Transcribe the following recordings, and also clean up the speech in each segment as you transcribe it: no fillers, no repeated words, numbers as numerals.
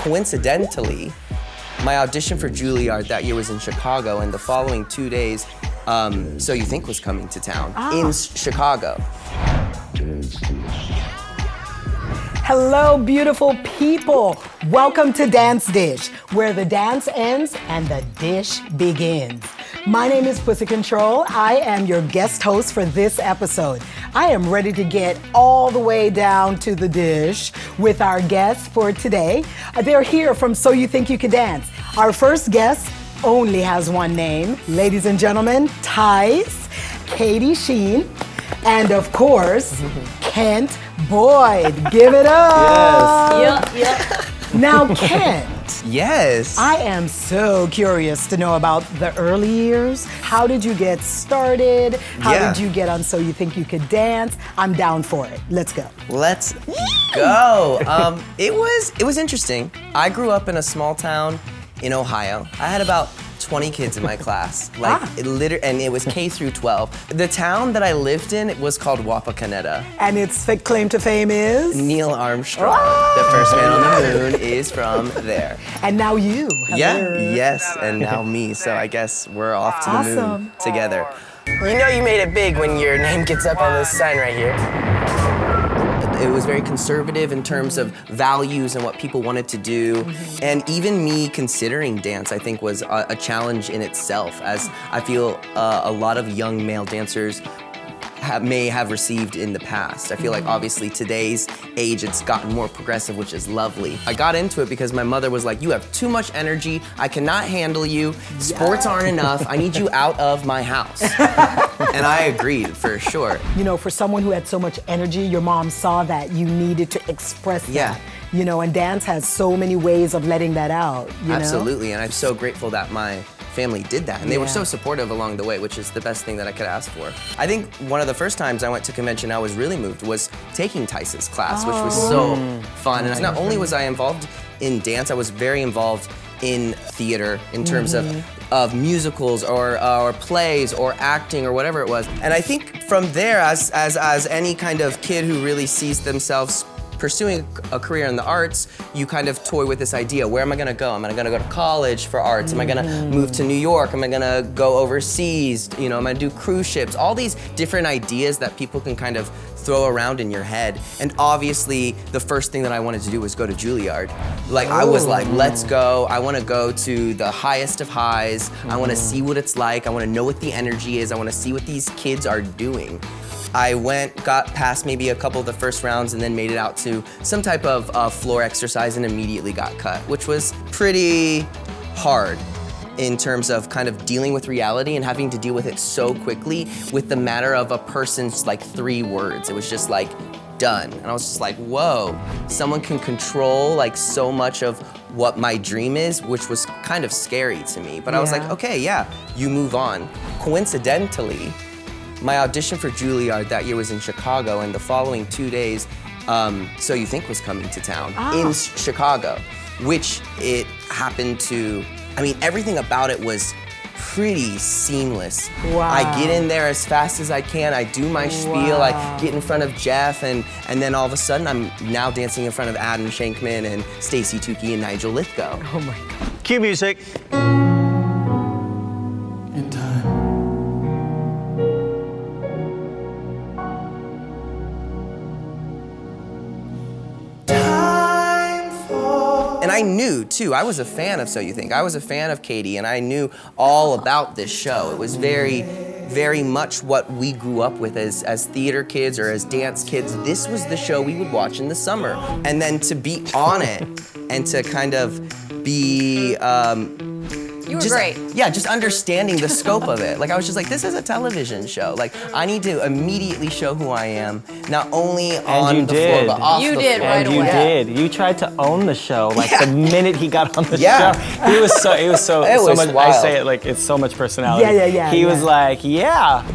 Coincidentally, my audition for Juilliard that year was in Chicago, and the following 2 days, So You Think was coming to town in Chicago. Hello, beautiful people. Welcome to Dance Dish, where the dance ends and the dish begins. My name is Pussy Control. I am your guest host for this episode. I am ready to get all the way down to the dish with our guests for today. They're here from So You Think You Could Dance. Our first guest only has one name. Ladies and gentlemen, Tice, Katie Sheen, and of course, Kent Boyd. Give it up. Yep. Now, Kent. Yes. I am so curious to know about the early years. How did you get started? How did you get on So You Think You Could Dance? I'm down for it. Let's go. Let's go. It was interesting. I grew up in a small town in Ohio. I had about 20 kids in my class, and it was K through 12. The town that I lived in was called Wapakoneta. And its claim to fame is? Neil Armstrong, the first man on the moon, is from there. And now you. Yes, and now me. So I guess we're off to the moon together. You know you made it big when your name gets up on this sign right here. It was very conservative in terms of values and what people wanted to do. And even me considering dance, I think, was a challenge in itself, as I feel a lot of young male dancers may have received in the past. I feel like obviously today's age, it's gotten more progressive, which is lovely. I got into it because my mother was like, you have too much energy, I cannot handle you, sports aren't enough, I need you out of my house. And I agreed, for sure. You know, for someone who had so much energy, your mom saw that you needed to express that. You know, and dance has so many ways of letting that out, you know? Absolutely, and I'm so grateful that my family did that, and they were so supportive along the way, which is the best thing that I could ask for. I think one of the first times I went to convention I was really moved was taking Tice's class, which was so fun. And not only was I involved in dance, I was very involved in theater in terms of musicals or plays or acting or whatever it was. And I think from there, as any kind of kid who really sees themselves pursuing a career in the arts, you kind of toy with this idea, where am I gonna go? Am I gonna go to college for arts? Am I gonna move to New York? Am I gonna go overseas? You know, am I gonna do cruise ships? All these different ideas that people can kind of throw around in your head. And obviously, the first thing that I wanted to do was go to Juilliard. Like, I was like, let's go. I wanna go to the highest of highs. I wanna see what it's like. I wanna know what the energy is. I wanna see what these kids are doing. I got past maybe a couple of the first rounds and then made it out to some type of floor exercise and immediately got cut, which was pretty hard in terms of kind of dealing with reality and having to deal with it so quickly with the matter of a person's like 3 words. It was just like, done. And I was just like, whoa, someone can control like so much of what my dream is, which was kind of scary to me. But I was like, okay, you move on. Coincidentally, my audition for Juilliard that year was in Chicago, and the following 2 days, So You Think was coming to town in Chicago, which it happened to, I mean, everything about it was pretty seamless. Wow. I get in there as fast as I can, I do my spiel, I get in front of Jeff, and then all of a sudden I'm now dancing in front of Adam Shankman and Stacey Tukey and Nigel Lithgow. Oh my God. Cue music. In time. And I knew, too, I was a fan of So You Think. I was a fan of Katie, and I knew all about this show. It was very, very much what we grew up with as theater kids or as dance kids. This was the show we would watch in the summer. And then to be on it and to kind of be You were great. Yeah, just understanding the scope of it. Like, I was just like, this is a television show. Like, I need to immediately show who I am, not only on the floor, but off the floor. You did right away. And you did. You tried to own the show. Like, the minute he got on the show, he was so much, wild. I say it like, it's so much personality. He was like,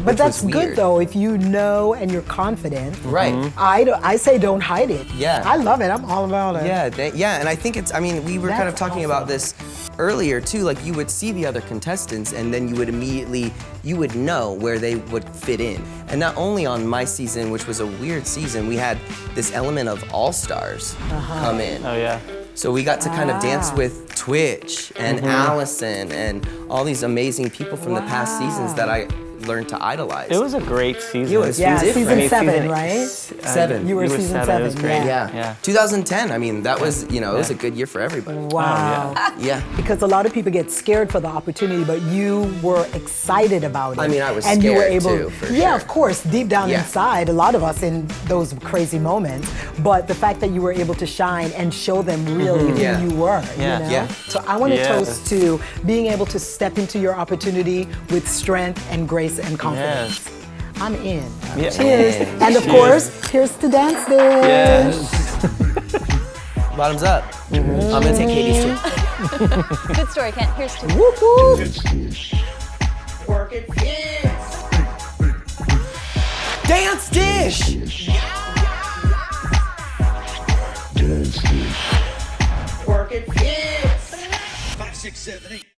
But that's good, though, if you know and you're confident. Right. I say don't hide it. Yeah. I love it. I'm all about it. Yeah, and I think it's, I mean, we were kind of talking about this earlier, too. Like, you would see the other contestants, and then you would immediately, you would know where they would fit in. And not only on my season, which was a weird season, we had this element of all-stars come in. Oh, yeah. So we got to kind of dance with Twitch and Allison and all these amazing people from the past seasons that I learned to idolize. It was a great season. It was season different. 7, right? 7. You were season 7. It was great. Yeah. 2010, I mean, that was, it was a good year for everybody. Wow. Yeah. Because a lot of people get scared for the opportunity, but you were excited about it. I mean, I was and you were scared able, too, for yeah, sure. of course, deep down Yeah. inside, a lot of us in those crazy moments. But the fact that you were able to shine and show them really who Yeah. you were. Yeah. You know? Yeah. So I want to Yes. toast to being able to step into your opportunity with strength and grace and confidence. Yes. I'm in. Yeah. Cheers. in. And of Cheers. course, here's to Dance Dish. Yes. Bottoms up. I'm gonna take Katie's too. Good story, Kent. Here's to Whoop, whoop. Work it, yes. Dance Dish! Work it, yes. 5, 6, 7, 8.